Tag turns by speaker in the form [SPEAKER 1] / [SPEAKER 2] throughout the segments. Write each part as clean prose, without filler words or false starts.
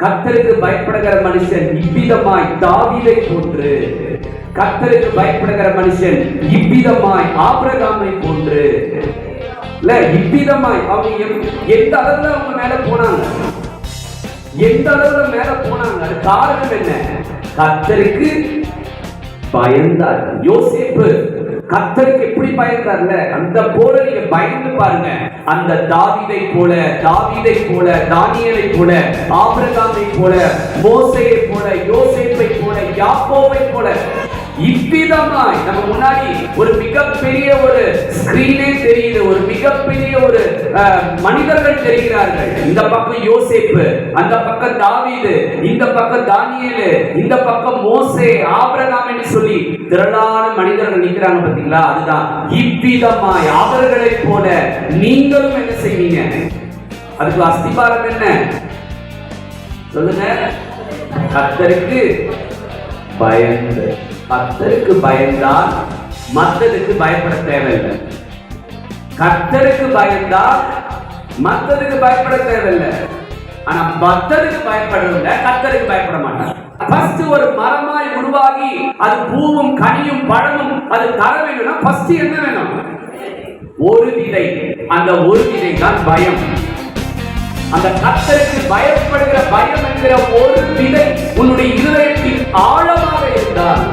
[SPEAKER 1] கர்த்தருக்கு பயப்படுகிற மனுஷன் இவ்விதமாய் தாவீதை போன்று, கர்த்தருக்கு பயப்படுகிற மனுஷன் இவ்விதமாய் ஆபிரகாமை போன்று. இல்ல, இவ்விதமாய் அவங்க எந்த அளவுல அவங்க மேல போனாங்க, எந்த அளவுல மேல போனாங்க, அது காரணம் என்ன? கர்த்தருக்கு பயந்தார்கள். யோசேப்பு கர்த்தருக்கு எப்படி பயந்தார்ல, அந்த போல நீங்க பயந்து பாருங்க. அந்த தாவீதை போல, தானியேலை போல, ஆபிரகாமை போல, மோசேயை போல, யோசேப்பை போல, யாக்கோபை போல, இவ்விதமாய் நம்ம முன்னாடி ஒரு மிகப்பெரிய ஒரு ஸ்கிரீனே தெரியுது, ஒரு மிகப்பெரிய ஒரு மனிதர்கள் தெரிகிறார்கள். இந்த பக்கம் யோசேப்பு, அந்த பக்கம் தாவீது, இந்த பக்கம் தானியேலு, இந்த பக்கம் மோசே, ஆபிரகாம் என்று சொல்லி திரளான மனிதர்கள் நிற்கிறாங்க. பாத்தீங்களா? அதுதான் இவ்விதமாய் அவர்களை போல நீங்களும் என்ன செய்வீங்க? அதுக்கு அஸ்திபாரம் என்ன சொல்லுங்க? கர்த்தருக்கு பயந்து. கர்த்தருக்கு பயந்தால் மற்றதுக்கு பயப்பட தேவையில்லை. கர்த்தருக்கு பயந்தால் மற்றதுக்கு பயப்பட தேவையில்லை. ஆனா மற்றதுக்கு பயப்படவில்லை, கர்த்தருக்கு பயப்பட மாட்டார். ஃபர்ஸ்ட் ஒரு மரமாய் உருவாகி அது பூவும் கனியும் பழமும் அது தர வேணும்னா ஃபர்ஸ்ட் என்ன வேணும்? ஒரு விதை. அந்த ஒரு விதை தான் பயம். அந்த கர்த்தருக்கு பயப்படுகிற பயம் என்கிற ஒரு விதை உன்னுடைய இதயத்தில் ஆழமாக இருந்தால்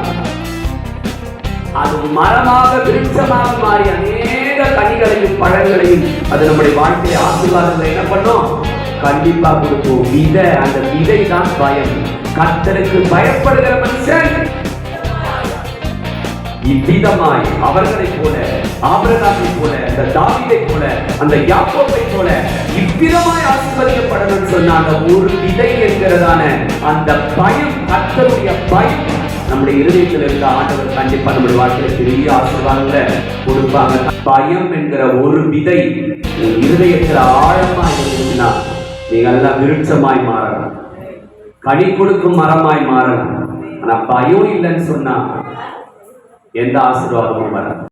[SPEAKER 1] அது மரமாக விருட்சமாக மாறி அநேக கனிகளையும் பழங்களையும் அது நம்முடைய வாழ்க்கையை ஆசீர்வாதங்களை என்ன பண்ணும்? கண்டிப்பா கொடுக்கும். விதை, அந்த விதை தான் பயம். கர்த்தருக்கு பயப்படுகிற மனுஷன் இவ்விதமாய் அவர்களை போல, ஆபிரகாமை போல, அந்த தாவீதை போல, அந்த யாக்கோபை போல இவ்விதமாய் ஆசீர்வதிக்கப்படணும்னு சொன்ன அந்த ஒரு விதை என்கிறதான அந்த பயம், கர்த்தருடைய பயம் நம்முடைய இருதயத்தில் இருக்க ஆண்டவர் கண்டிப்பா நம்முடைய வாழ்க்கையில பெரிய ஆசீர்வாதங்களை கொடுப்பாங்க. பயம் என்கிற ஒரு விதை இருதயத்தில் ஆழமா இருந்துச்சுன்னா நீங்க எல்லாம் விருட்சமாய் மாறலாம், கனி கொடுக்கும் மரமாய் மாறலாம். ஆனா பயம் இல்லைன்னு சொன்னா எந்த ஆசீர்வாதமும் வராது.